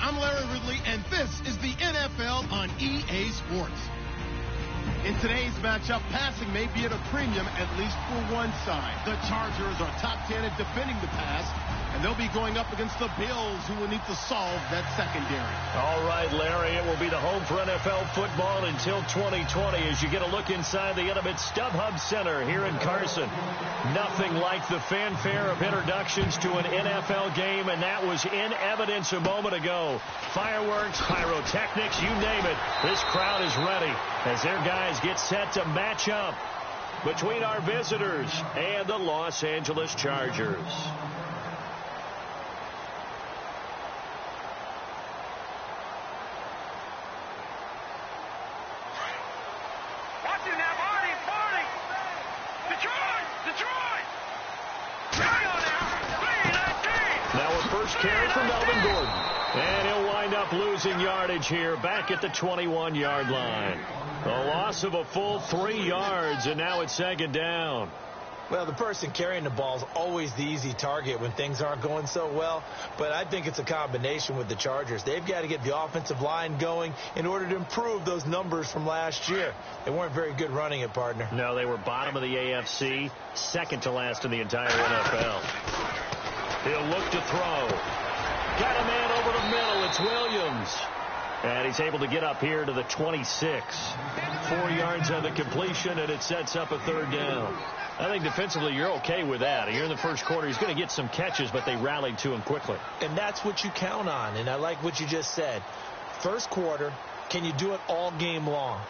I'm Larry Ridley, and this is the NFL on EA Sports. In today's matchup, passing may be at a premium, at least for one side. The Chargers are top 10 at defending the pass, and they'll be going up against the Bills, who will need to solve that secondary. All right, Larry, it will be the home for NFL football until 2020 as you get a look inside the intimate StubHub Center here in Carson. Nothing like the fanfare of introductions to an NFL game, and that was in evidence a moment ago. Fireworks, pyrotechnics, you name it. This crowd is ready as their guys get set to match up between our visitors and the Los Angeles Chargers. Carry for Melvin Gordon. And he'll wind up losing yardage here back at the 21-yard line. A loss of a full 3 yards, and now it's second down. Well, the person carrying the ball is always the easy target when things aren't going so well. But I think it's a combination with the Chargers. They've got to get the offensive line going in order to improve those numbers from last year. They weren't very good running it, partner. No, they were bottom of the AFC, second to last in the entire NFL. He'll look to throw. Got a man over the middle. It's Williams. And he's able to get up here to the 26. 4 yards on the completion, and it sets up a third down. I think defensively you're okay with that. Here in the first quarter, he's going to get some catches, but they rallied to him quickly. And that's what you count on, and I like what you just said. First quarter, can you do it all game long?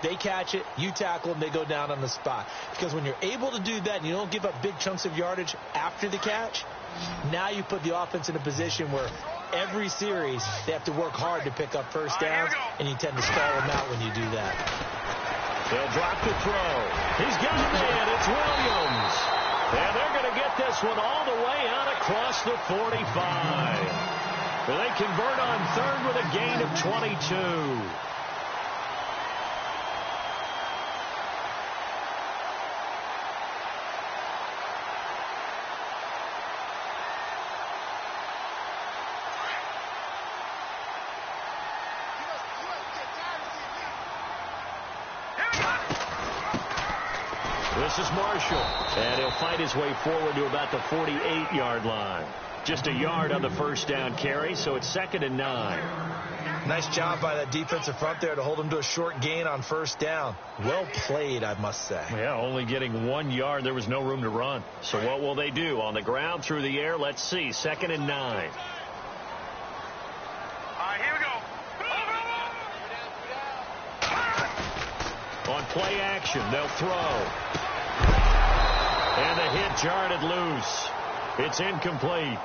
They catch it, you tackle them, they go down on the spot. Because when you're able to do that and you don't give up big chunks of yardage after the catch, now you put the offense in a position where every series they have to work hard to pick up first downs, and you tend to stall them out when you do that. They'll drop the throw. He's got a man. It's Williams. And they're going to get this one all the way out across the 45. Well, they convert on third with a gain of 22. This is Marshall, and he'll fight his way forward to about the 48-yard line. Just a yard on the first down carry, so it's 2nd and 9. Nice job by that defensive front there to hold him to a short gain on first down. Well played, I must say. Yeah, only getting 1 yard. There was no room to run. So what will they do? On the ground, through the air? Let's see. 2nd and 9. All right, here we go. On play action, they'll throw. And the hit jarred it loose. It's incomplete.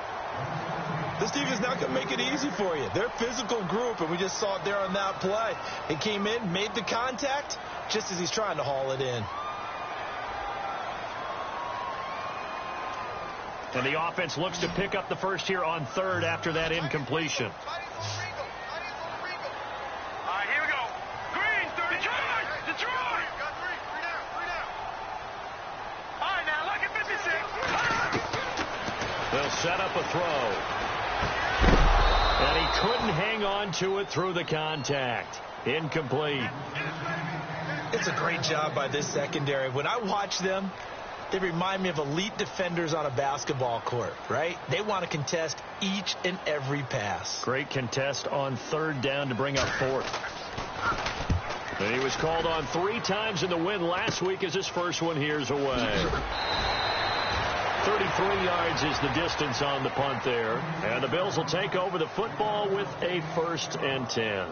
This defense is not going to make it easy for you. They're a physical group, and we just saw it there on that play. He came in, made the contact, just as he's trying to haul it in. And the offense looks to pick up the first here on third after that incompletion. They'll set up a throw. And he couldn't hang on to it through the contact. Incomplete. It's a great job by this secondary. When I watch them, they remind me of elite defenders on a basketball court, right? They want to contest each and every pass. Great contest on third down to bring up fourth. And he was called on 3 times in the win last week as his first one here's away. 33 yards is the distance on the punt there. And the Bills will take over the football with a 1st and 10.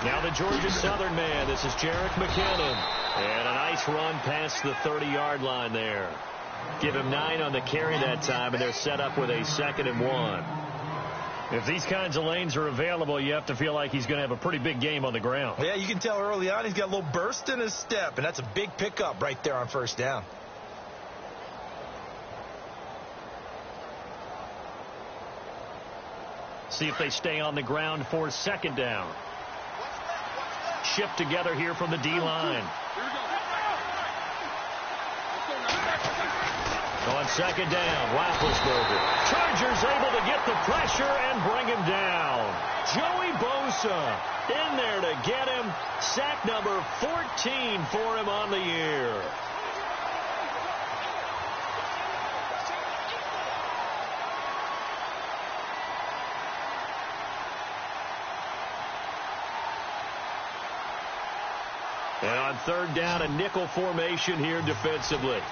Now the Georgia Southern man. This is Jerick McKinnon. And a nice run past the 30-yard line there. Give him 9 on the carry that time, and they're set up with a 2nd and 1. If these kinds of lanes are available, you have to feel like he's going to have a pretty big game on the ground. Yeah, you can tell early on he's got a little burst in his step, and that's a big pickup right there on first down. See if they stay on the ground for second down. Shift together here from the D-line. On second down, Roethlisberger. Chargers able to get the pressure and bring him down. Joey Bosa in there to get him. Sack number 14 for him on the year. And on third down, a nickel formation here defensively.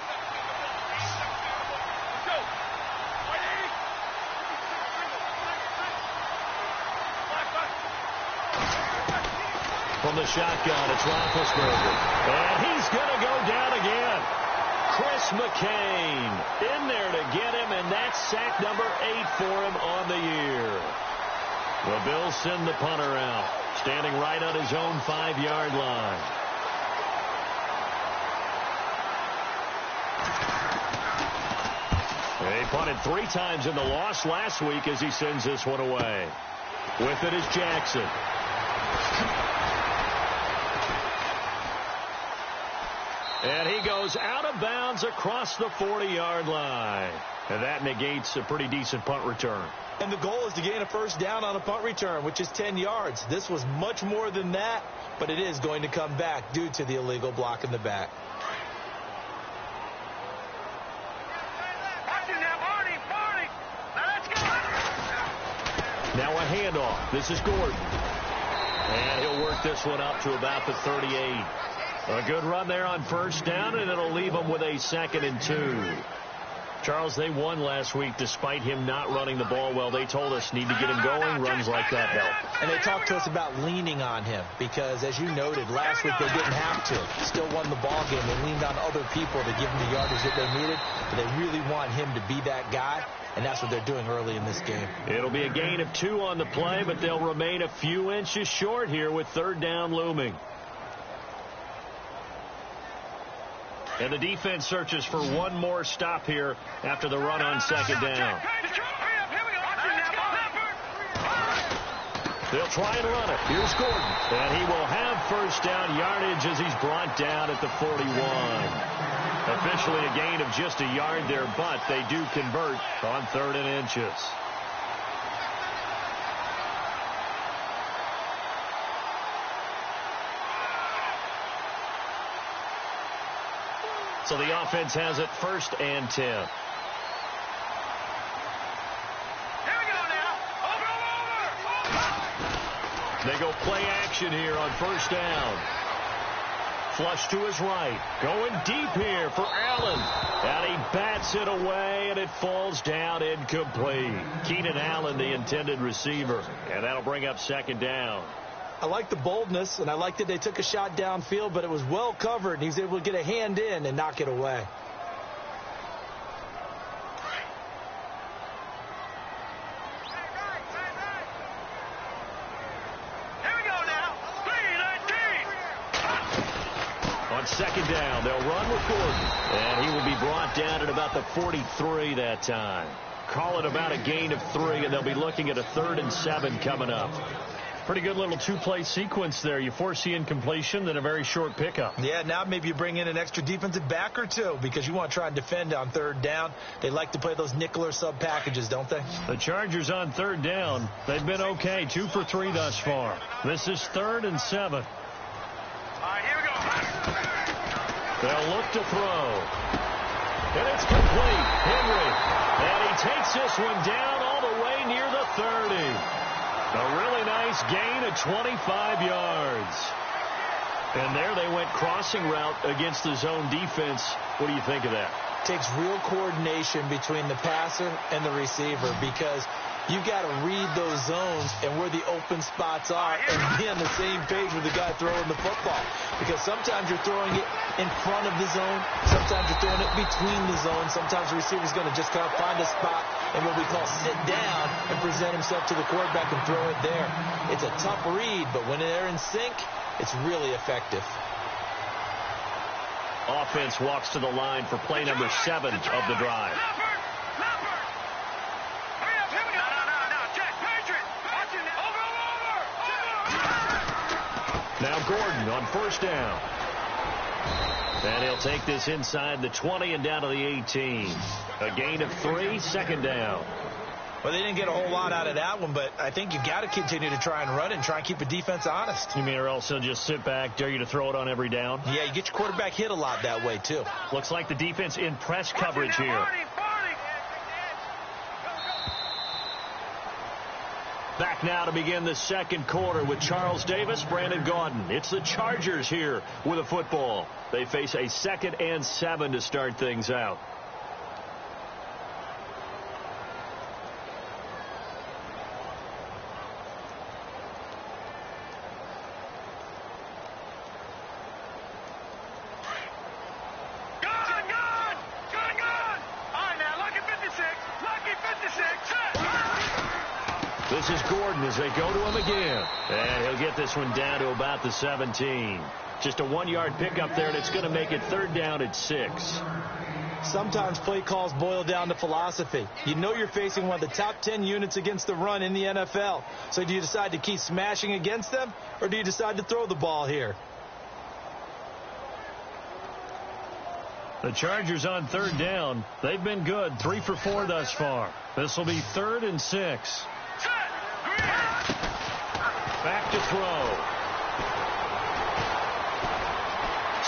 From the shotgun, it's Roethlisberger. And he's going to go down again. Chris McCain in there to get him, and that's sack number 8 for him on the year. The Bills send the punter out, standing right on his own 5-yard line. They punted 3 times in the loss last week as he sends this one away. With it is Jackson. And he goes out of bounds across the 40-yard line. And that negates a pretty decent punt return. And the goal is to gain a first down on a punt return, which is 10 yards. This was much more than that, but it is going to come back due to the illegal block in the back. Now a handoff. This is Gordon. And he'll work this one up to about the 38. A good run there on first down, and it'll leave them with a 2nd and 2. Charles, they won last week despite him not running the ball well. They told us need to get him going. Runs like that help. And they talked to us about leaning on him because, as you noted, last week they didn't have to. Still won the ball game. They leaned on other people to give them the yardage that they needed. But they really want him to be that guy, and that's what they're doing early in this game. It'll be a gain of 2 on the play, but they'll remain a few inches short here with third down looming. And the defense searches for one more stop here after the run on second down. They'll try and run it. Here's Gordon. And he will have first down yardage as he's brought down at the 41. Officially a gain of just a yard there, but they do convert on 3rd and inches. So the offense has it 1st and 10. Here we go now. Over. They go play action here on first down. Flush to his right. Going deep here for Allen. And he bats it away, and it falls down incomplete. Keenan Allen, the intended receiver. And that'll bring up 2nd down. I like the boldness, and I like that they took a shot downfield, but it was well covered, and he was able to get a hand in and knock it away. Here we go now. 3-19. On 2nd down, they'll run with Gordon. And he will be brought down at about the 43 that time. Call it about a gain of 3, and they'll be looking at a 3rd and 7 coming up. Pretty good little 2-play sequence there. You force the incompletion, then a very short pickup. Yeah, now maybe you bring in an extra defensive back or 2 because you want to try and defend on 3rd down. They like to play those nickel or sub packages, don't they? The Chargers on 3rd down. They've been okay, 2 for 3 thus far. This is 3rd and 7. All right, here we go. They'll look to throw. And it's complete. Henry. And he takes this one down all the way near the 30. A really nice gain of 25 yards. And there they went crossing route against the zone defense. What do you think of that? Takes real coordination between the passer and the receiver because you've got to read those zones and where the open spots are and be on the same page with the guy throwing the football. Because sometimes you're throwing it in front of the zone. Sometimes you're throwing it between the zones. Sometimes the receiver's going to just kind of find a spot and what we call sit down and present himself to the quarterback and throw it there. It's a tough read, but when they're in sync, it's really effective. Offense walks to the line for play number 7 of the drive. Now Gordon on first down. And he'll take this inside the 20 and down to the 18. A gain of 3, second down. Well, they didn't get a whole lot out of that one, but I think you got to continue to try and run it and try and keep the defense honest. You mean or else they'll just sit back, dare you to throw it on every down? Yeah, you get your quarterback hit a lot that way, too. Looks like the defense in press coverage here. Back now to begin the second quarter with Charles Davis, Brandon Gaudin. It's the Chargers here with a football. They face a 2nd and 7 to start things out. This is Gordon as they go to him again. And he'll get this one down to about the 17. Just a 1-yard pickup there, and it's going to make it 3rd down at 6. Sometimes play calls boil down to philosophy. You know you're facing one of the top 10 units against the run in the NFL. So do you decide to keep smashing against them, or do you decide to throw the ball here? The Chargers on 3rd down. They've been good, 3 for 4 thus far. This will be 3rd and 6. Back to throw.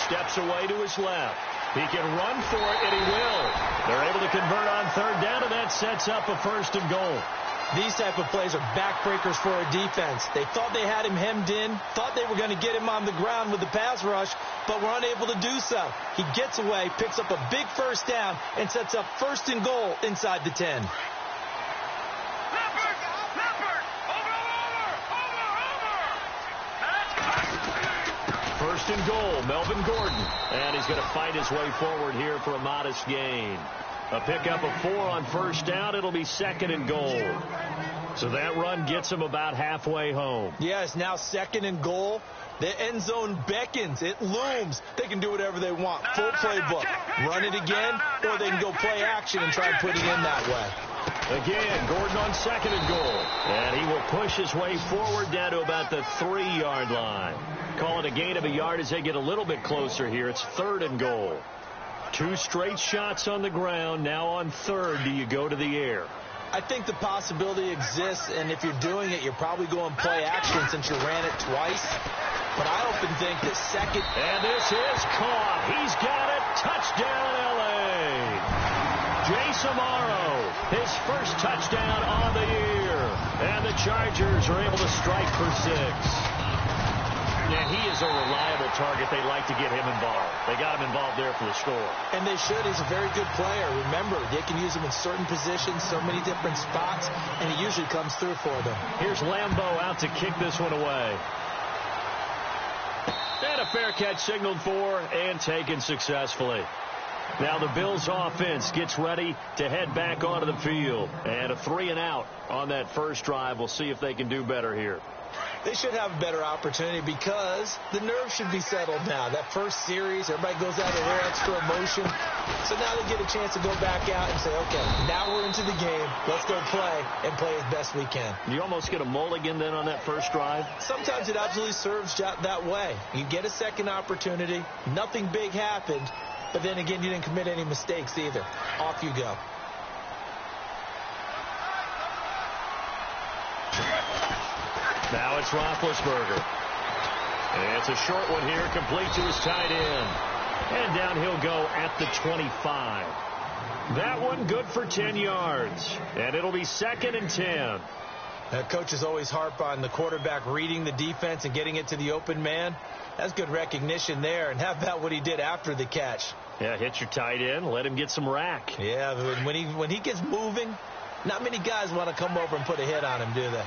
Steps away to his left. He can run for it, and he will. They're able to convert on 3rd down, and that sets up a 1st and goal. These type of plays are backbreakers for a defense. They thought they had him hemmed in, thought they were going to get him on the ground with the pass rush, but were unable to do so. He gets away, picks up a big 1st down, and sets up 1st and goal inside the 10. First and goal, Melvin Gordon. And he's going to fight his way forward here for a modest gain. A pickup of 4 on 1st down. It'll be 2nd and goal. So that run gets him about halfway home. Yeah, it's now 2nd and goal. The end zone beckons. It looms. They can do whatever they want. Full playbook. Run it again, or they can go play action and try and put it in that way. Again, Gordon on 2nd and goal. And he will push his way forward down to about the 3-yard line. Call it a gain of a yard as they get a little bit closer here. It's 3rd and goal. 2 straight shots on the ground. Now on 3rd, do you go to the air? I think the possibility exists, and if you're doing it, you're probably going play action since you ran it twice. But I often think that 2nd... And this is caught. He's got it. Touchdown, L.A. Jace Amaro, his first touchdown on the year. And the Chargers are able to strike for 6. And he is a reliable target. They like to get him involved. They got him involved there for the score. And they should. He's a very good player. Remember, they can use him in certain positions, so many different spots, and he usually comes through for them. Here's Lambeau out to kick this one away. And a fair catch signaled for and taken successfully. Now the Bills offense gets ready to head back onto the field. And a 3 and out on that first drive. We'll see if they can do better here. They should have a better opportunity because the nerves should be settled now. That first series, everybody goes out a little extra emotion. So now they get a chance to go back out and say, okay, now we're into the game. Let's go play and play as best we can. You almost get a mulligan then on that first drive? Sometimes it absolutely serves that way. You get a second opportunity. Nothing big happened. But then again, you didn't commit any mistakes either. Off you go. Now it's Roethlisberger. And it's a short one here, complete to his tight end. And down he'll go at the 25. That one good for 10 yards. And it'll be 2nd and 10. Coaches always harp on the quarterback reading the defense and getting it to the open man. That's good recognition there. And how about what he did after the catch? Yeah, hit your tight end, let him get some rack. Yeah, when he gets moving, not many guys want to come over and put a hit on him, do they?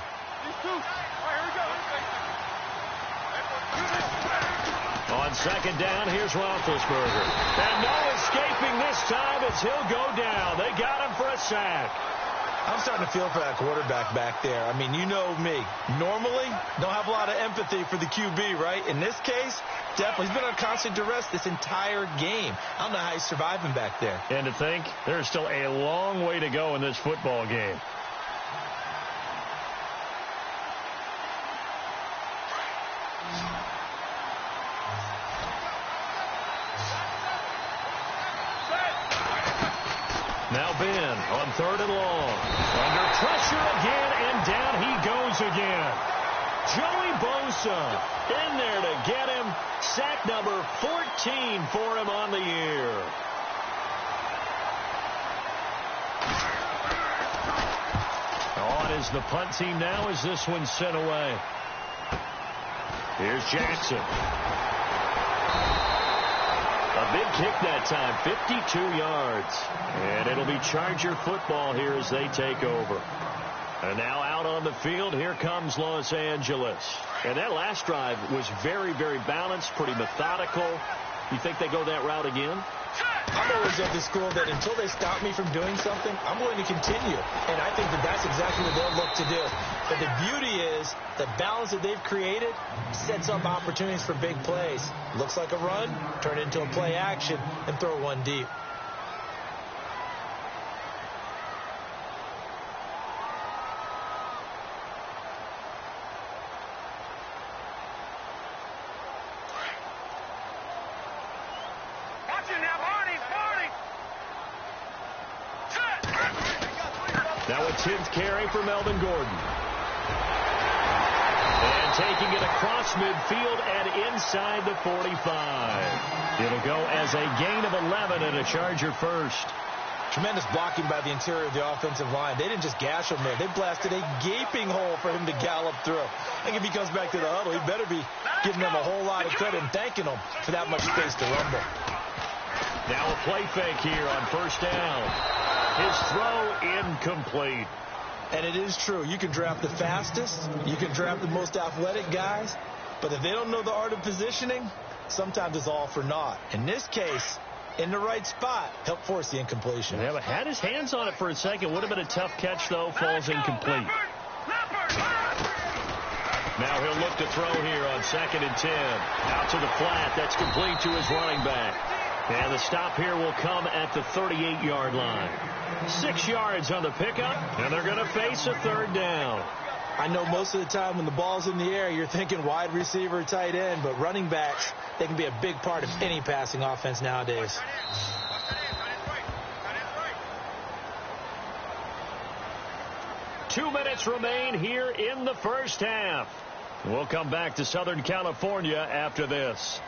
On 2nd down, here's Roethlisberger. And no escaping this time as he'll go down. They got him for a sack. I'm starting to feel for that quarterback back there. I mean, you know me. Normally, don't have a lot of empathy for the QB, right? In this case, definitely. He's been on constant duress this entire game. I don't know how he's surviving back there. And to think, there's still a long way to go in this football game. Now Ben on 3rd and long. Under pressure again, and down he goes again. Joey Bosa in there to get him. Sack number 14 for him on the year. On is the punt team now as this one's sent away. Here's Jackson. A big kick that time, 52 yards. And it'll be Charger football here as they take over. And now out on the field, here comes Los Angeles. And that last drive was very, very balanced, pretty methodical. You think they go that route again? I'm always of the school that until they stop me from doing something, I'm going to continue. And I think that that's exactly what they'll look to do. But the beauty is the balance that they've created sets up opportunities for big plays. Looks like a run, turn it into a play action, and throw one deep. Now a 10th carry for Melvin Gordon. And taking it across midfield and inside the 45. It'll go as a gain of 11 and a Charger first. Tremendous blocking by the interior of the offensive line. They didn't just gash him there. They blasted a gaping hole for him to gallop through. I think if he comes back to the huddle, he better be giving them a whole lot of credit and thanking them for that much space to rumble. Now a play fake here on 1st down. His throw incomplete. And it is true. You can draft the fastest. You can draft the most athletic guys. But if they don't know the art of positioning, sometimes it's all for naught. In this case, in the right spot, help force the incompletion. Yeah, but had his hands on it for a second. Would have been a tough catch, though. Falls incomplete. Now he'll look to throw here on 2nd and 10. Out to the flat. That's complete to his running back. And the stop here will come at the 38-yard line. 6 yards on the pickup, and they're going to face a 3rd down. I know most of the time when the ball's in the air, you're thinking wide receiver, tight end, but running backs, they can be a big part of any passing offense nowadays. Two minutes remain here in the first half. We'll come back to Southern California after this.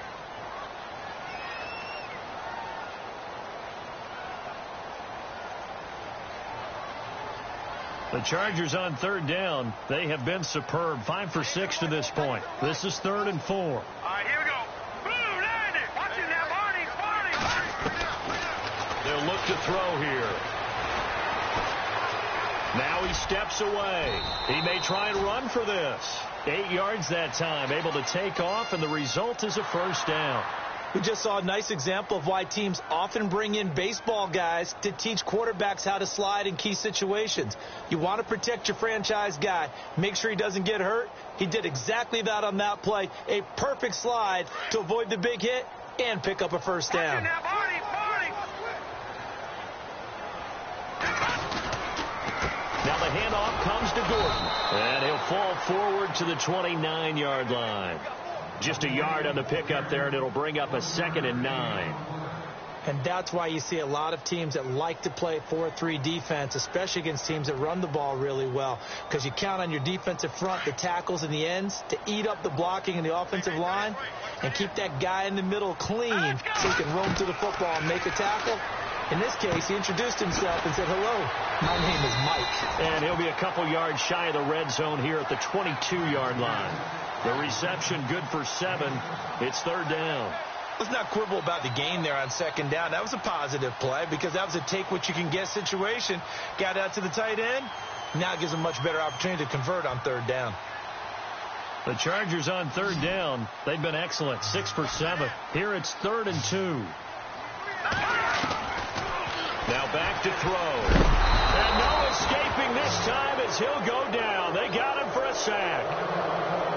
The Chargers on 3rd down. They have been superb. 5 for 6 to this point. This is 3rd and 4. All right, here we go. Boom, land it. Watch it now, Barney. They'll look to throw here. Now he steps away. He may try and run for this. 8 yards that time. Able to take off, and the result is a 1st down. We just saw a nice example of why teams often bring in baseball guys to teach quarterbacks how to slide in key situations. You want to protect your franchise guy. Make sure he doesn't get hurt. He did exactly that on that play. A perfect slide to avoid the big hit and pick up a 1st down. Now, Barney. Now the handoff comes to Gordon. And he'll fall forward to the 29-yard line. Just a yard on the pickup there, and it'll bring up a 2nd and 9. And that's why you see a lot of teams that like to play 4-3 defense, especially against teams that run the ball really well, because you count on your defensive front, the tackles and the ends, to eat up the blocking in the offensive line and keep that guy in the middle clean so he can roam through the football and make a tackle. In this case, he introduced himself and said, "Hello, my name is Mike." And he'll be a couple yards shy of the red zone here at the 22-yard line. The reception good for 7. It's 3rd down. Let's not quibble about the gain there on 2nd down. That was a positive play because that was a take-what-you-can-get situation. Got out to the tight end. Now it gives them a much better opportunity to convert on 3rd down. The Chargers on 3rd down. They've been excellent. 6 for 7. Here it's 3rd and 2. Now back to throw. And no escaping this time as he'll go down. They got him for a sack.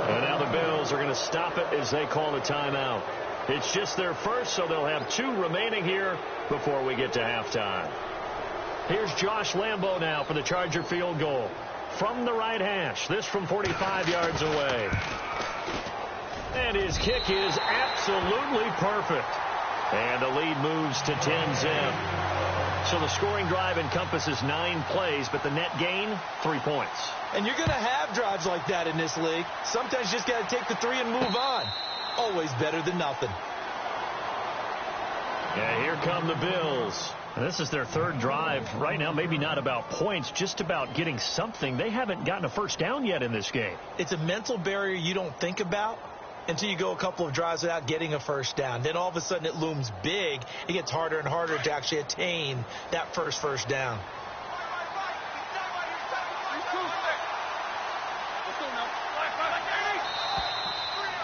And now the Bills are going to stop it as they call a timeout. It's just their first, so they'll have 2 remaining here before we get to halftime. Here's Josh Lambo now for the Charger field goal. From the right hash, this from 45 yards away. And his kick is absolutely perfect. And the lead moves to 10-zip. So the scoring drive encompasses 9 plays, but the net gain, 3 points. And you're going to have drives like that in this league. Sometimes you just got to take the 3 and move on. Always better than nothing. Yeah, here come the Bills. And this is their 3rd drive. Right now, maybe not about points, just about getting something. They haven't gotten a first down yet in this game. It's a mental barrier you don't think about until you go a couple of drives without getting a first down. Then all of a sudden it looms big. It gets harder and harder to actually attain that first down.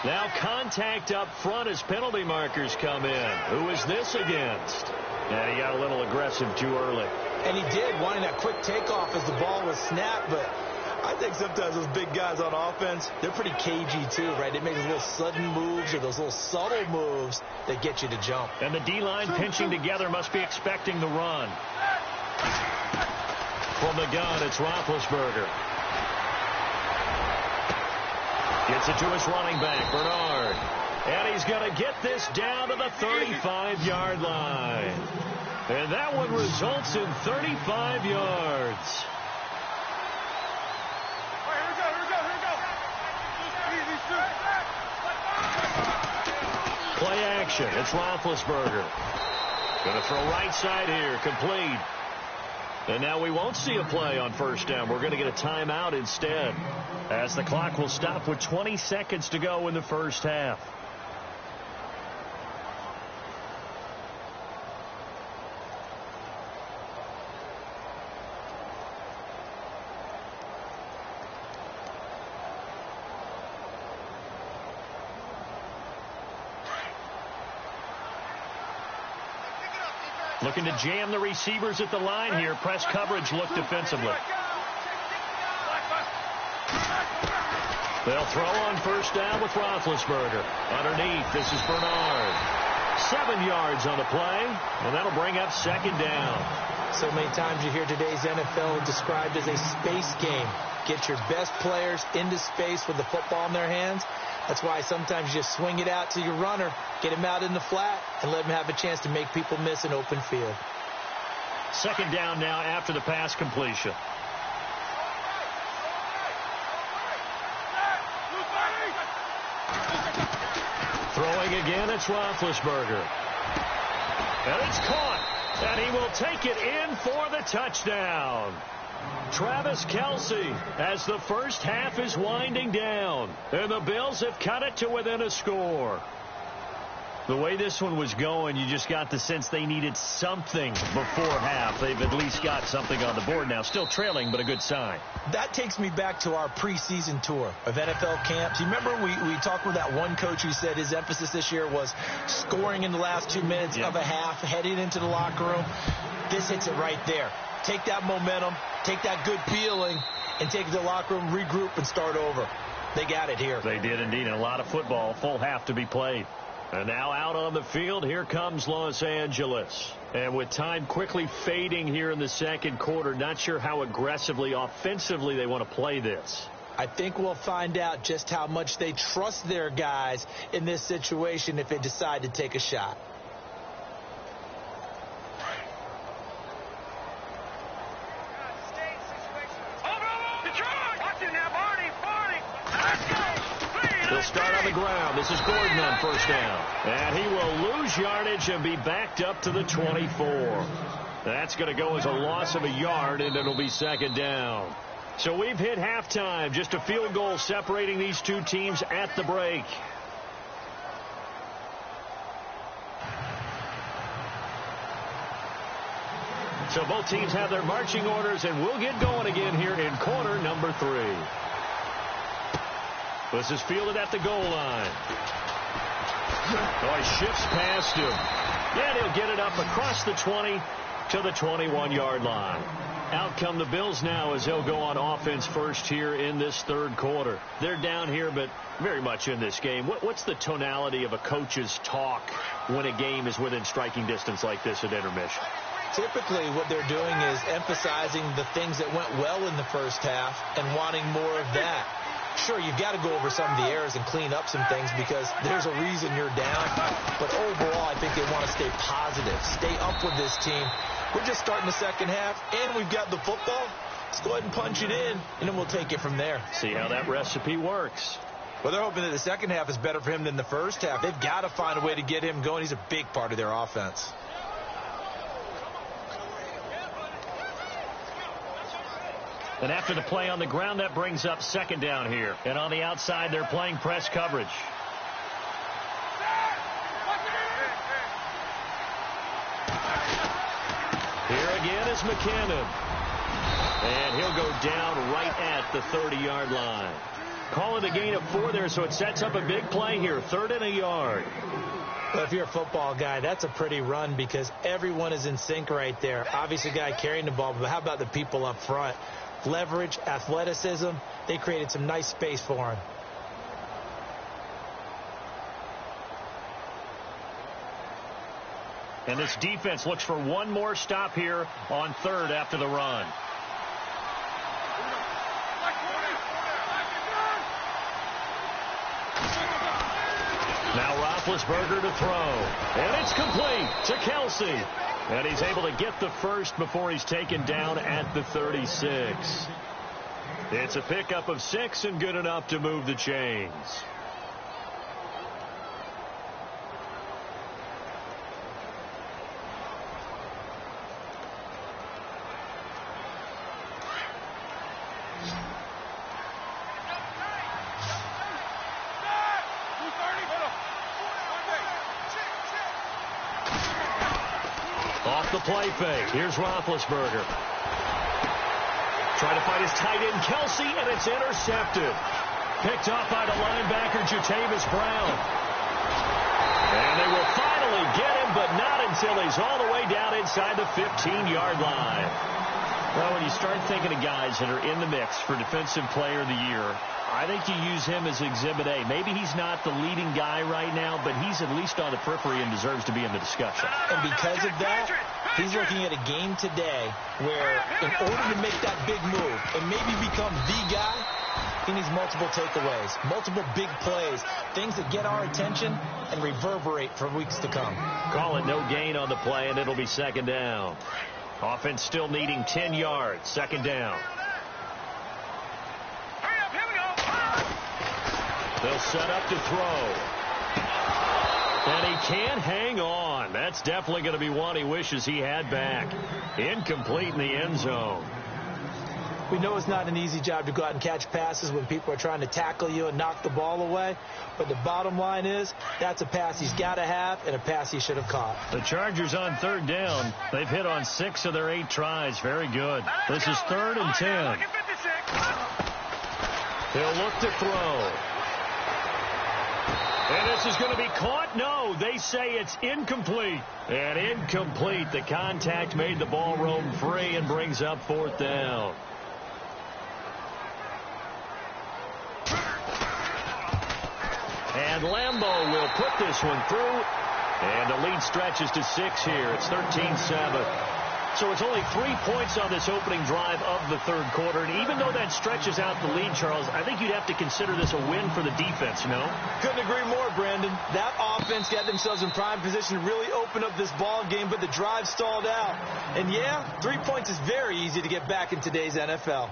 Now contact up front as penalty markers come in. Who is this against? And he got a little aggressive too early. And he did, wanting that quick takeoff as the ball was snapped, but I think sometimes those big guys on offense, they're pretty cagey too, right? They make those little sudden moves or those little subtle moves that get you to jump. And the D-line pinching together must be expecting the run. From the gun, it's Roethlisberger. Gets it to his running back, Bernard. And he's going to get this down to the 35-yard line. And that one results in 35 yards. Play action. It's Roethlisberger. Going to throw right side here. Complete. And now we won't see a play on first down. We're going to get a timeout instead, as the clock will stop with 20 seconds to go in the first half. Looking to jam the receivers at the line here. Press coverage look defensively. They'll throw on first down with Roethlisberger. Underneath, this is Bernard. 7 yards on the play, and that'll bring up second down. So many times you hear today's NFL described as a space game. Get your best players into space with the football in their hands. That's why sometimes you just swing it out to your runner, get him out in the flat, and let him have a chance to make people miss an open field. Second down now after the pass completion. Throwing again, it's Roethlisberger. And it's caught, and he will take it in for the touchdown. Travis Kelce, as the first half is winding down, and the Bills have cut it to within a score. The way this one was going, you just got the sense they needed something before half. They've at least got something on the board now. Still trailing, but a good sign. That takes me back to our preseason tour of NFL camps. You remember we talked with that one coach who said his emphasis this year was scoring in the last 2 minutes of a half, heading into the locker room. This hits it right there. Take that momentum, take that good feeling, and take it to the locker room, regroup, and start over. They got it here. They did indeed. And a lot of football, full half to be played. And now out on the field, here comes Los Angeles. And with time quickly fading here in the second quarter, not sure how aggressively, offensively they want to play this. I think we'll find out just how much they trust their guys in this situation if they decide to take a shot. He'll start on the ground. This is Gordon on first down. And he will lose yardage and be backed up to the 24. That's going to go as a loss of a yard, and it'll be second down. So we've hit halftime. Just a field goal separating these two teams at the break. So both teams have their marching orders, and we'll get going again here in quarter number 3. This is fielded at the goal line. Oh, he shifts past him. And he'll get it up across the 20 to the 21-yard line. Out come the Bills now as they'll go on offense first here in this third quarter. They're down here, but very much in this game. What's the tonality of a coach's talk when a game is within striking distance like this at intermission? Typically, what they're doing is emphasizing the things that went well in the first half and wanting more of that. Sure, you've got to go over some of the errors and clean up some things because there's a reason you're down. But overall, I think they want to stay positive, stay up with this team. We're just starting the second half, and we've got the football. Let's go ahead and punch it in, and then we'll take it from there. See how that recipe works. Well, they're hoping that the second half is better for him than the first half. They've got to find a way to get him going. He's a big part of their offense. And after the play on the ground, that brings up second down here. And on the outside, they're playing press coverage. Here again is McKinnon. And he'll go down right at the 30-yard line. Call it a gain of 4 there, so it sets up a big play here. 3rd and a yard. Well, if you're a football guy, that's a pretty run because everyone is in sync right there. Obviously, the guy carrying the ball, but how about the people up front? Leverage, athleticism, they created some nice space for him. And this defense looks for one more stop here on 3rd after the run. Now Roethlisberger to throw. And it's complete to Kelsey. And he's able to get the first before he's taken down at the 36. It's a pickup of 6 and good enough to move the chains. Off the play fake. Here's Roethlisberger. Trying to find his tight end, Kelsey, and it's intercepted. Picked off by the linebacker, Jatavis Brown. And they will finally get him, but not until he's all the way down inside the 15-yard line. Well, when you start thinking of guys that are in the mix for Defensive Player of the Year, I think you use him as Exhibit A. Maybe he's not the leading guy right now, but he's at least on the periphery and deserves to be in the discussion. And because of that, he's looking at a game today where in order to make that big move and maybe become the guy, he needs multiple takeaways, multiple big plays, things that get our attention and reverberate for weeks to come. Call it no gain on the play, and it'll be second down. Offense still needing 10 yards. Second down. They'll set up to throw. And he can't hang on. That's definitely going to be one he wishes he had back. Incomplete in the end zone. We know it's not an easy job to go out and catch passes when people are trying to tackle you and knock the ball away. But the bottom line is that's a pass he's got to have and a pass he should have caught. The Chargers on third down. They've hit on 6 of their 8 tries. Very good. This is 3rd and 10. He'll look to throw. And this is going to be caught. No, they say it's incomplete. And incomplete. The contact made the ball roam free and brings up 4th down. And Lambeau will put this one through. And the lead stretches to 6 here. It's 13-7. So it's only 3 points on this opening drive of the third quarter. And even though that stretches out the lead, Charles, I think you'd have to consider this a win for the defense, no? Couldn't agree more, Brandon. That offense got themselves in prime position to really open up this ball game, but the drive stalled out. And, yeah, 3 points is very easy to get back in today's NFL.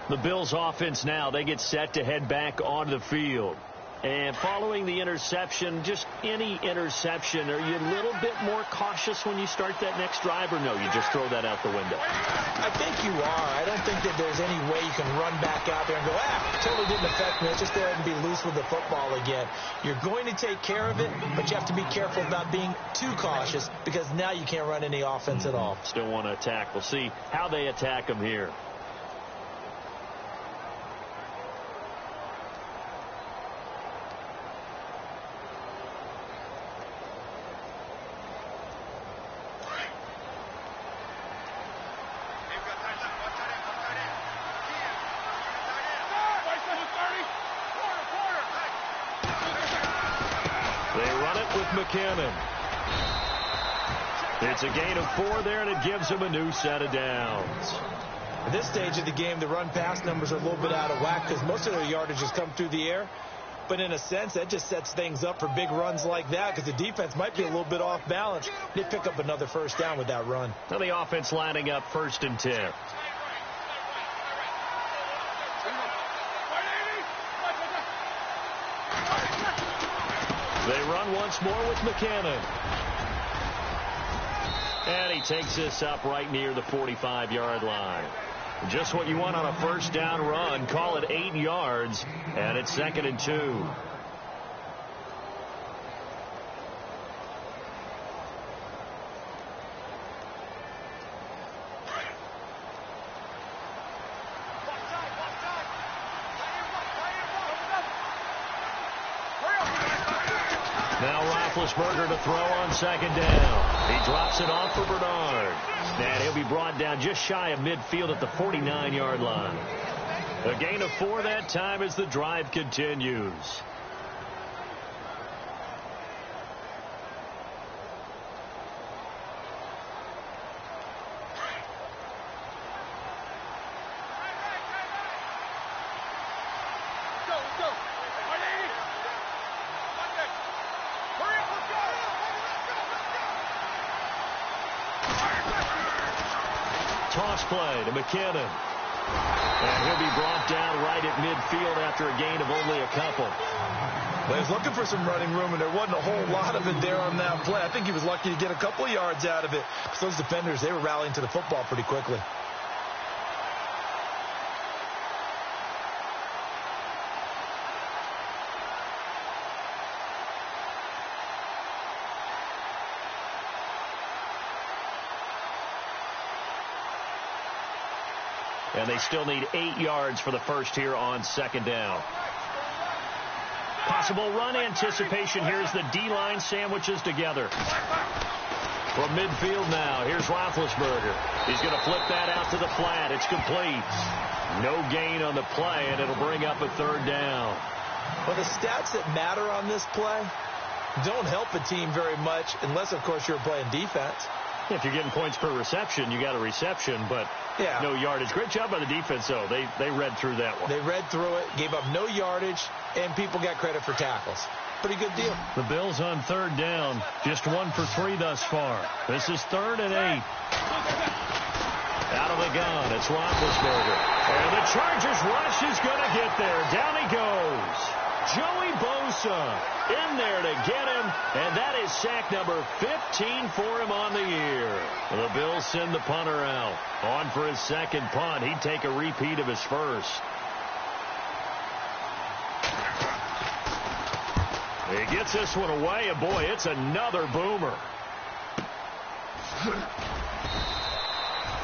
The Bills' offense now, they get set to head back onto the field. And following the interception, just any interception, are you a little bit more cautious when you start that next drive, or no, you just throw that out the window? I think you are. I don't think that there's any way you can run back out there and go, totally didn't affect me. Let's just go ahead and be loose with the football again. You're going to take care of it, but you have to be careful about being too cautious because now you can't run any offense at all. Still want to attack. We'll see how they attack them here. with McKinnon. It's a gain of 4 there, and it gives him a new set of downs. At this stage of the game, the run-pass numbers are a little bit out of whack because most of their yardage has come through the air. But in a sense, that just sets things up for big runs like that because the defense might be a little bit off balance. They pick up another first down with that run. Now the offense lining up 1st and 10. They run once more with McKinnon. And he takes this up right near the 45-yard line. Just what you want on a first down run. Call it 8 yards, and it's 2nd and 2. Now Roethlisberger to throw on 2nd down. He drops it off for Bernard. And he'll be brought down just shy of midfield at the 49-yard line. A gain of 4 that time as the drive continues. Toss play to McKinnon. And he'll be brought down right at midfield after a gain of only a couple. Well, he was looking for some running room, and there wasn't a whole lot of it there on that play. I think he was lucky to get a couple of yards out of it. Because those defenders, they were rallying to the football pretty quickly. And they still need 8 yards for the first here on 2nd down. Possible run anticipation. Here's the D-line sandwiches together. From midfield now, here's Roethlisberger. He's going to flip that out to the flat. It's complete. No gain on the play, and it'll bring up a 3rd down. Well, the stats that matter on this play don't help a team very much unless, of course, you're playing defense. If you're getting points per reception, you got a reception, but no yardage. Great job by the defense, though. They read through that one. They read through it, gave up no yardage, and people got credit for tackles. Pretty good deal. The Bills on 3rd down. Just 1 for 3 thus far. This is 3rd and 8. Out of the gun, it's Roethlisberger. And the Chargers rush is going to get there. Down he goes. Joey Bosa in there to get him, and that is sack number 15 for him on the year. The Bills send the punter out. On for his 2nd punt. He'd take a repeat of his first. He gets this one away, and boy, it's another boomer.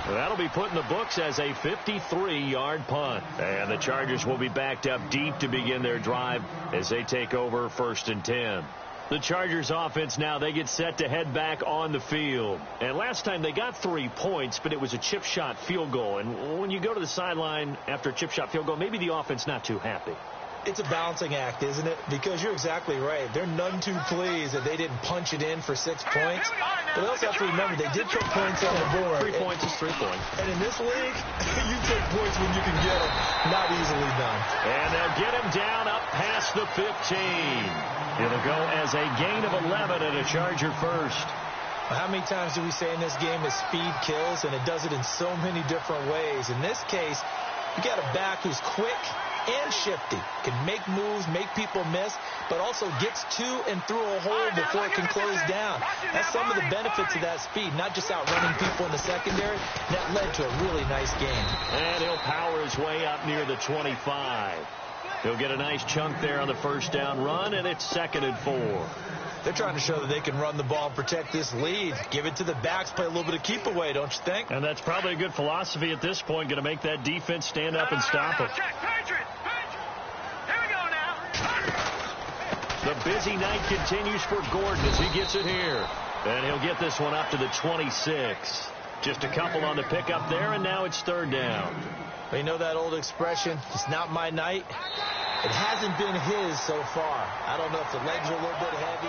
That'll be put in the books as a 53-yard punt. And the Chargers will be backed up deep to begin their drive as they take over 1st and 10. The Chargers offense now, they get set to head back on the field. And last time they got 3 points, but it was a chip shot field goal. And when you go to the sideline after a chip shot field goal, maybe the offense not too happy. It's a balancing act, isn't it? Because you're exactly right. They're none too pleased that they didn't punch it in for 6 points. But they also have to remember they did put points on the board. 3 points is 3 points. And in this league, you take points when you can get them. Not easily done. And they'll get him down up past the 15. It'll go as a gain of 11 and a Charger first. How many times do we say in this game that speed kills, and it does it in so many different ways? In this case, you got a back who's quick and shifty, can make moves, make people miss, but also gets to and through a hole before it can close down. That's some of the benefits of that speed, not just outrunning people in the secondary. That led to a really nice game. And he'll power his way up near the 25. He'll get a nice chunk there on the first down run, and it's 2nd and 4. They're trying to show that they can run the ball and protect this lead. Give it to the backs, play a little bit of keep away, don't you think? And that's probably a good philosophy at this point, going to make that defense stand up and stop them. Here we go now. The busy night continues for Gordon as he gets it here. And he'll get this one up to the 26. Just a couple on the pickup there, and now it's 3rd down. Well, you know that old expression, it's not my night? It hasn't been his so far. I don't know if the legs are a little bit heavy.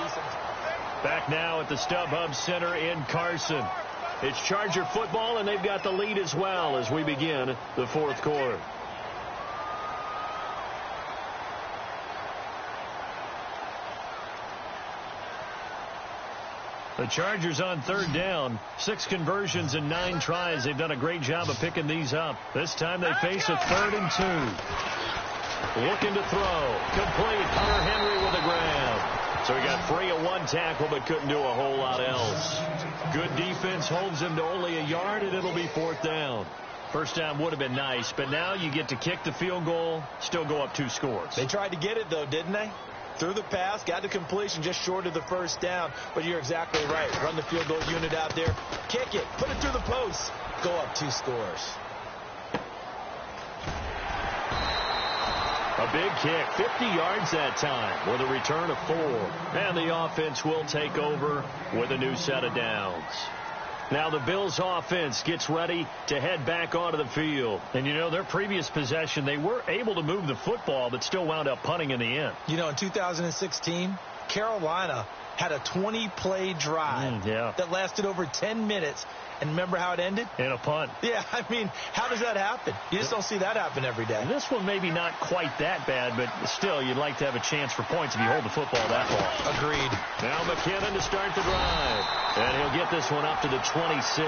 Back now at the StubHub Center in Carson. It's Charger football, and they've got the lead as well as we begin the fourth quarter. The Chargers on third down. 6 conversions and 9 tries. They've done a great job of picking these up. This time they face a 3rd and 2. Looking to throw. Complete. Hunter Henry with a grab. So he got free of 1 tackle but couldn't do a whole lot else. Good defense holds him to only a yard, and it'll be 4th down. First down would have been nice, but now you get to kick the field goal, still go up 2 scores. They tried to get it, though, didn't they? Threw the pass, got the completion just short of the first down. But you're exactly right. Run the field goal unit out there. Kick it. Put it through the post. Go up 2 scores. A big kick, 50 yards that time with a return of 4. And the offense will take over with a new set of downs. Now the Bills offense gets ready to head back onto the field. And, you know, their previous possession, they were able to move the football but still wound up punting in the end. You know, in 2016, Carolina had a 20-play drive that lasted over 10 minutes. And remember how it ended? In a punt. Yeah, I mean, how does that happen? You just don't see that happen every day. This one maybe not quite that bad, but still, you'd like to have a chance for points if you hold the football that long. Agreed. Now McKinnon to start the drive. And he'll get this one up to the 26.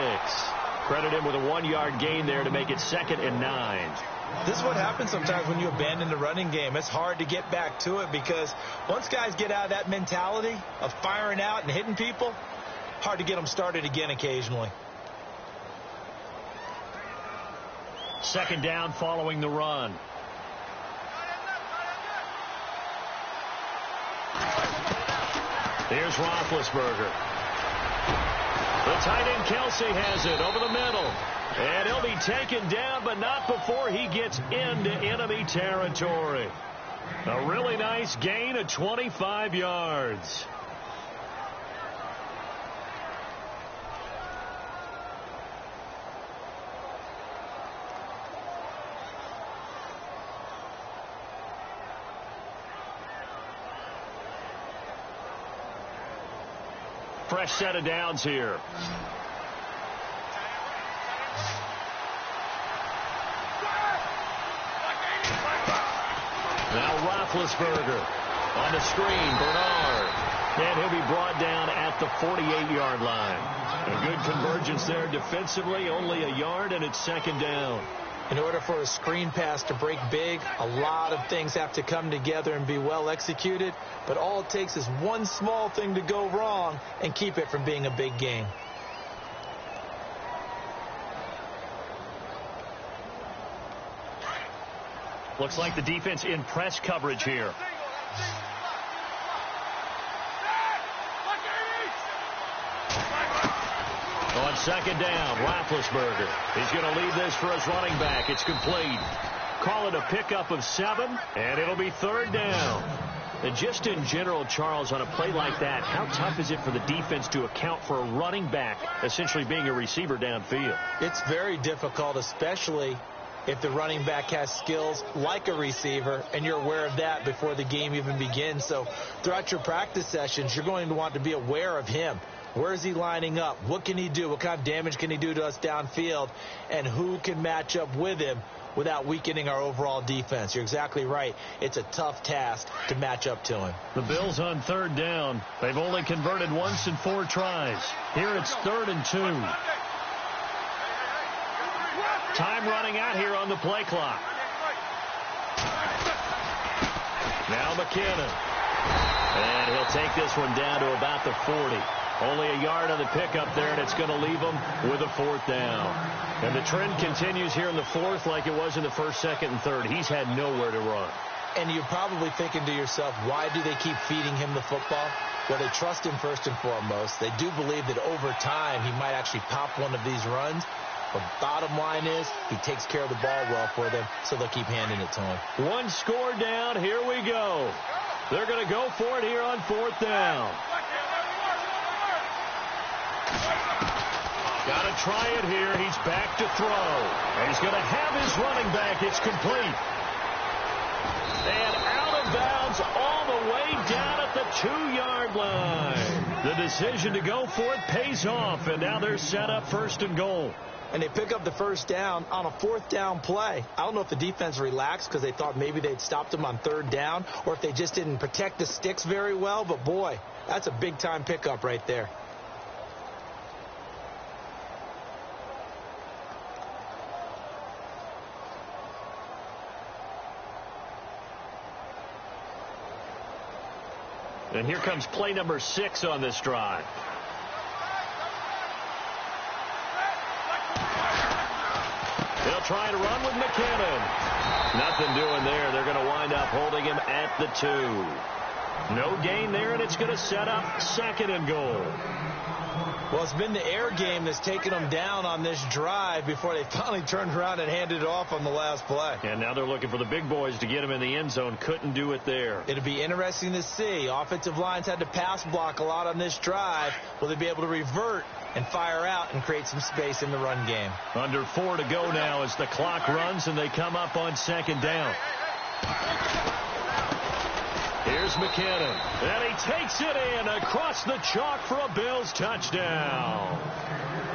Credit him with a 1-yard gain there to make it 2nd and 9. This is what happens sometimes when you abandon the running game. It's hard to get back to it because once guys get out of that mentality of firing out and hitting people, hard to get them started again occasionally. 2nd down following the run. Here's Roethlisberger. The tight end Kelsey has it over the middle. And he'll be taken down, but not before he gets into enemy territory. A really nice gain of 25 yards. Fresh set of downs here. Now Roethlisberger on the screen. Bernard. And he'll be brought down at the 48-yard line. A good convergence there defensively. Only a yard, and it's 2nd down. In order for a screen pass to break big, a lot of things have to come together and be well executed. But all it takes is one small thing to go wrong and keep it from being a big gain. Looks like the defense in press coverage here. On 2nd down, Roethlisberger. He's going to leave this for his running back. It's complete. Call it a pickup of 7, and it'll be 3rd down. And just in general, Charles, on a play like that, how tough is it for the defense to account for a running back essentially being a receiver downfield? It's very difficult, especially if the running back has skills like a receiver, and you're aware of that before the game even begins. So throughout your practice sessions, you're going to want to be aware of him. Where is he lining up? What can he do? What kind of damage can he do to us downfield? And who can match up with him without weakening our overall defense? You're exactly right. It's a tough task to match up to him. The Bills on 3rd down. They've only converted once in 4 tries. Here it's 3rd and 2. Time running out here on the play clock. Now McKinnon. And he'll take this one down to about the 40. Only a yard on the pickup there, and it's going to leave him with a 4th down. And the trend continues here in the 4th like it was in the 1st, 2nd, and 3rd. He's had nowhere to run. And you're probably thinking to yourself, why do they keep feeding him the football? Well, they trust him first and foremost. They do believe that over time he might actually pop one of these runs. But bottom line is he takes care of the ball well for them, so they'll keep handing it to him. 1 score down. Here we go. They're going to go for it here on 4th down. Got to try it here. He's back to throw. And he's going to have his running back. It's complete. And out of bounds all the way down at at the 2-yard line. The decision to go for it pays off, and now they're set up 1st and goal. And they pick up the 1st down on a 4th down play. I don't know if the defense relaxed because they thought maybe they'd stopped them on 3rd down, or if they just didn't protect the sticks very well. But, boy, that's a big-time pickup right there. And here comes play number 6 on this drive. They'll try to run with McKinnon. Nothing doing there. They're going to wind up holding him at the 2. No gain there, and it's going to set up 2nd and goal. Well, it's been the air game that's taken them down on this drive before they finally turned around and handed it off on the last play. And now they're looking for the big boys to get him in the end zone. Couldn't do it there. It'll be interesting to see. Offensive lines had to pass block a lot on this drive. Will they be able to revert and fire out and create some space in the run game? Under 4 to go now as the clock runs and they come up on 2nd down. Here's McKinnon, and he takes it in across the chalk for a Bills touchdown.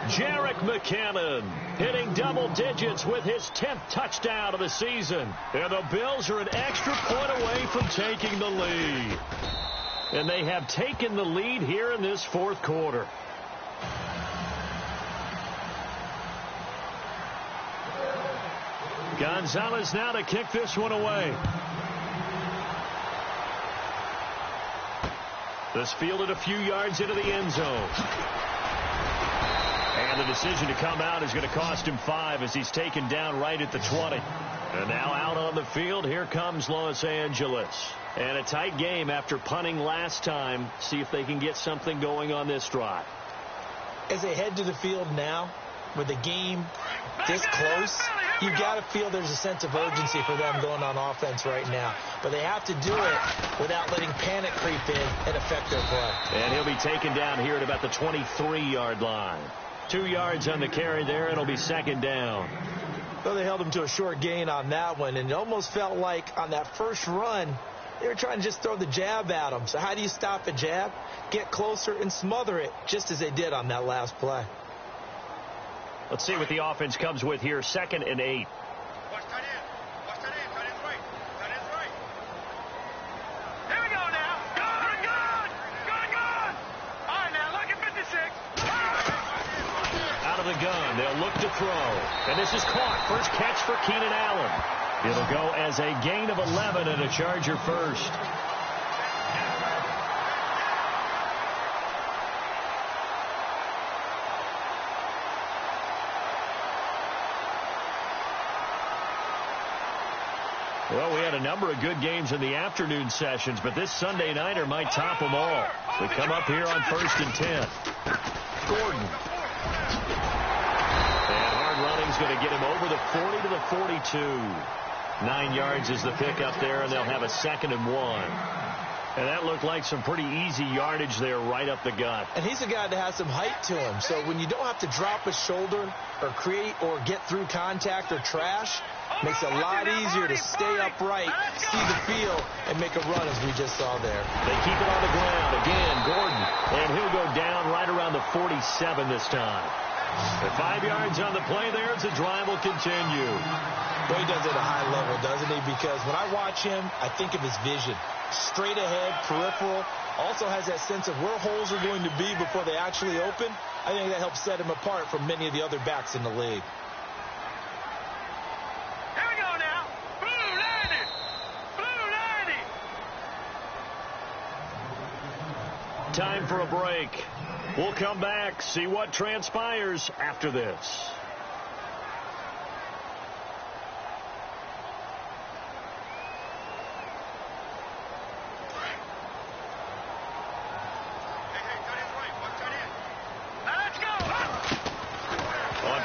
Jerick McKinnon hitting double digits with his 10th touchdown of the season. And the Bills are an extra point away from taking the lead. And they have taken the lead here in this 4th quarter. Gonzalez now to kick this one away. This fielded a few yards into the end zone. And the decision to come out is going to cost him 5 as he's taken down right at the 20. And now out on the field, here comes Los Angeles. And a tight game after punting last time. See if they can get something going on this drive. As they head to the field now, with the game this close, you got to feel there's a sense of urgency for them going on offense right now. But they have to do it without letting panic creep in and affect their play. And he'll be taken down here at about the 23-yard line. 2 yards on the carry there. It'll be 2nd down. Well, they held him to a short gain on that one, and it almost felt like on that first run, they were trying to just throw the jab at him. So how do you stop a jab? Get closer and smother it, just as they did on that last play. Let's see what the offense comes with here. 2nd and 8. Here we go now. Gone. All right, now look at 56. Out of the gun. They'll look to throw. And this is caught. First catch for Keenan Allen. It'll go as a gain of 11 and a Charger first. Well, we had a number of good games in the afternoon sessions, but this Sunday nighter might top them all. We come up here on 1st and 10. Gordon. And hard running's going to get him over the 40 to the 42. 9 yards is the pickup there, and they'll have a 2nd and 1. And that looked like some pretty easy yardage there right up the gut. And he's a guy that has some height to him. So when you don't have to drop a shoulder or create or get through contact or trash, makes it a lot easier to stay upright, see the field, and make a run as we just saw there. They keep it on the ground. Again, Gordon. And he'll go down right around the 47 this time. At 5 yards on the play there as the drive will continue. Well, he does it at a high level, doesn't he? Because when I watch him, I think of his vision. Straight ahead, peripheral. Also has that sense of where holes are going to be before they actually open. I think that helps set him apart from many of the other backs in the league. Here we go now. Blue 90. Time for a break. We'll come back, see what transpires after this.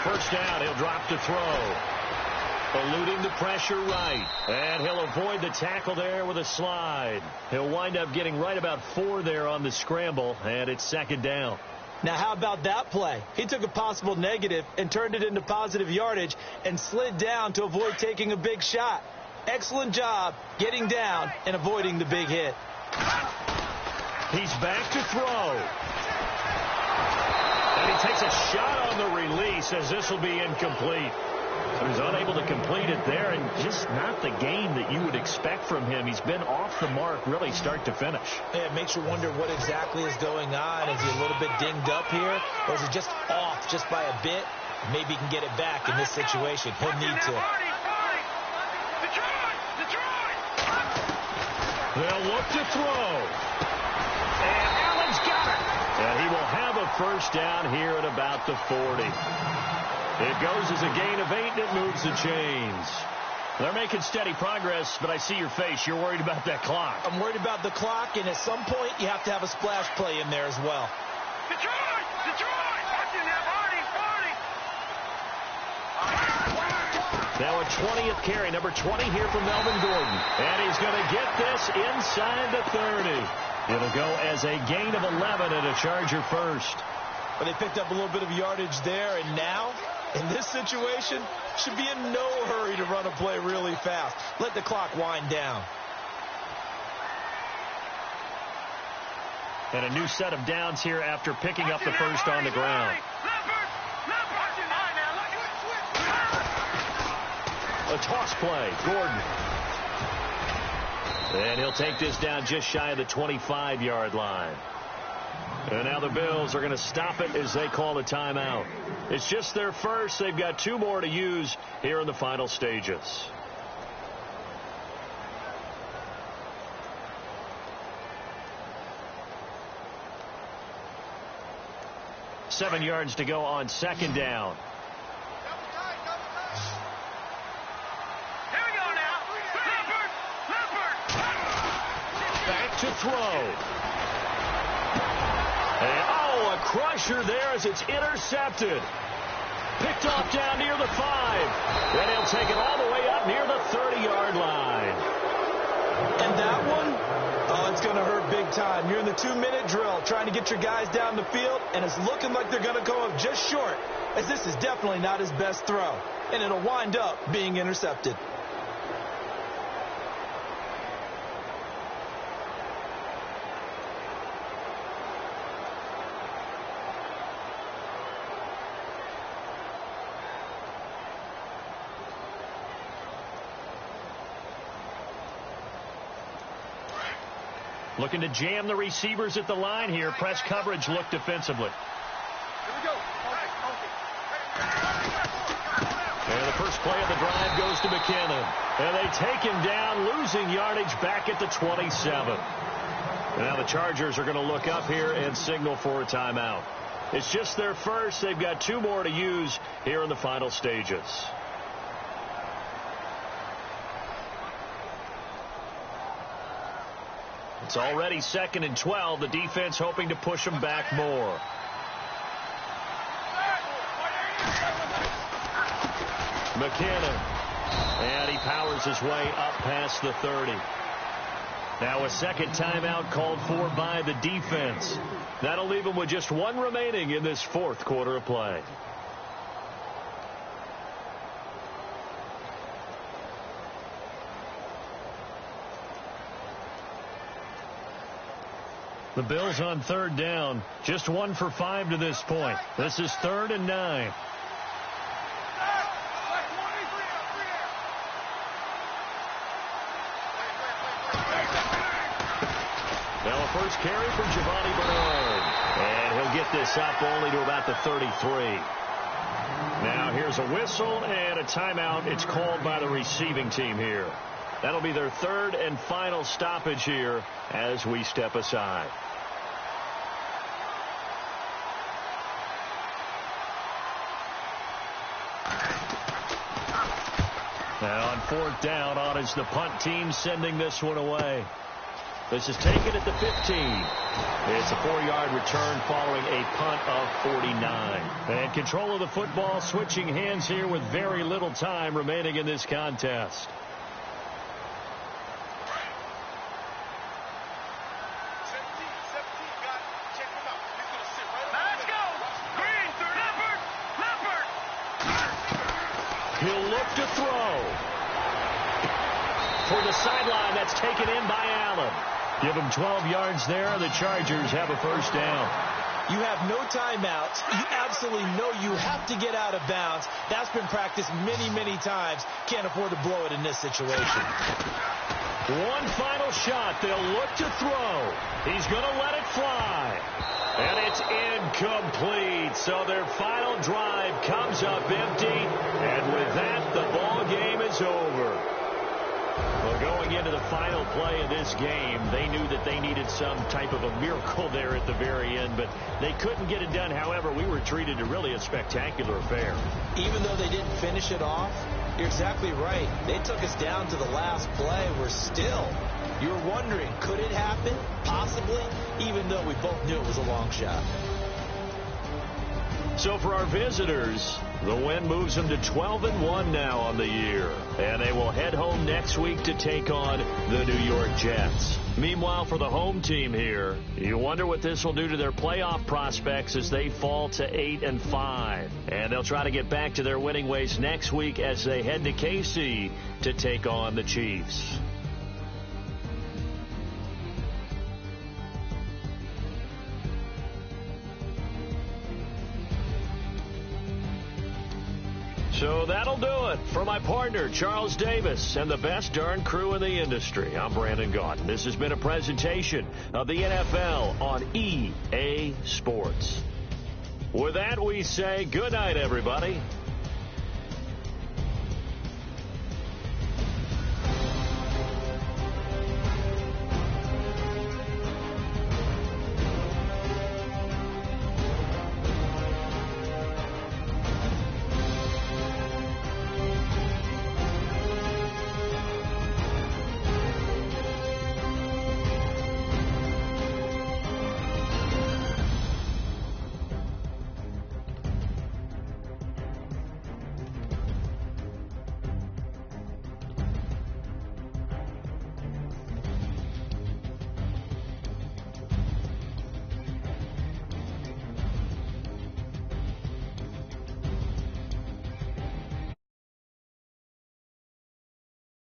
First down, he'll drop to throw. Eluding the pressure right. And he'll avoid the tackle there with a slide. He'll wind up getting right about 4 there on the scramble, and it's 2nd down. Now, how about that play? He took a possible negative and turned it into positive yardage and slid down to avoid taking a big shot. Excellent job getting down and avoiding the big hit. He's back to throw. And he takes a shot on the release as this will be incomplete. So he's unable to complete it there, and just not the game that you would expect from him. He's been off the mark really start to finish. Yeah, it makes you wonder what exactly is going on. Is he a little bit dinged up here, or is he just off just by a bit? Maybe he can get it back in this situation. He'll need to. They'll look to throw. And Allen's got it. And he will have a first down here at about the 40. It goes as a gain of 8, and it moves the chains. They're making steady progress, but I see your face. You're worried about that clock. I'm worried about the clock, and at some point, you have to have a splash play in there as well. Detroit! Detroit! Watching that, Now a 20th carry, number 20 here from Melvin Gordon. And he's going to get this inside the 30. It'll go as a gain of 11 and a Charger first. Well, they picked up a little bit of yardage there, and now, in this situation, should be in no hurry to run a play really fast. Let the clock wind down. And a new set of downs here after picking up the first on the ground. A toss play, Gordon. And he'll take this down just shy of the 25-yard line. And now the Bills are going to stop it as they call a timeout. It's just their first. They've got 2 more to use here in the final stages. Seven yards to go on second down. Back to throw. And, a crusher there as it's intercepted. Picked off down near the 5. Then he'll take it all the way up near the 30-yard line. And that one, it's going to hurt big time. You're in the 2-minute drill trying to get your guys down the field, and it's looking like they're going to go up just short, as this is definitely not his best throw. And it'll wind up being intercepted. Looking to jam the receivers at the line here. Press coverage look defensively. Here we go. And the first play of the drive goes to McKinnon. And they take him down, losing yardage back at the 27. Now the Chargers are going to look up here and signal for a timeout. It's just their first. They've got 2 more to use here in the final stages. It's already 2nd and 12. The defense hoping to push them back more. McKinnon. And he powers his way up past the 30. Now a second timeout called for by the defense. That'll leave them with just 1 remaining in this 4th quarter of play. The Bills on 3rd down. Just 1 for 5 to this point. This is 3rd and 9. Now a first carry from Giovanni Bernard. And he'll get this up only to about the 33. Now here's a whistle and a timeout. It's called by the receiving team here. That'll be their 3rd and final stoppage here as we step aside. Now on 4th down, on is the punt team sending this one away. This is taken at the 15. It's a 4-yard return following a punt of 49. And control of the football switching hands here with very little time remaining in this contest. He'll look to throw. For the sideline, that's taken in by Allen. Give them 12 yards there. The Chargers have a first down. You have no timeouts. You absolutely know you have to get out of bounds. That's been practiced many, many times. Can't afford to blow it in this situation. One final shot. They'll look to throw. He's going to let it fly. And it's incomplete. So their final drive comes up empty. And with that, the ball game is over. Well, going into the final play of this game, they knew that they needed some type of a miracle there at the very end, but they couldn't get it done. However, we were treated to really a spectacular affair. Even though they didn't finish it off, you're exactly right. They took us down to the last play. You're wondering, could it happen? Possibly, even though we both knew it was a long shot. So for our visitors, the win moves them to 12-1 now on the year. And they will head home next week to take on the New York Jets. Meanwhile, for the home team here, you wonder what this will do to their playoff prospects as they fall to 8-5. And they'll try to get back to their winning ways next week as they head to KC to take on the Chiefs. So that'll do it. For my partner, Charles Davis, and the best darn crew in the industry, I'm Brandon Gaudin. This has been a presentation of the NFL on EA Sports. With that, we say good night, everybody.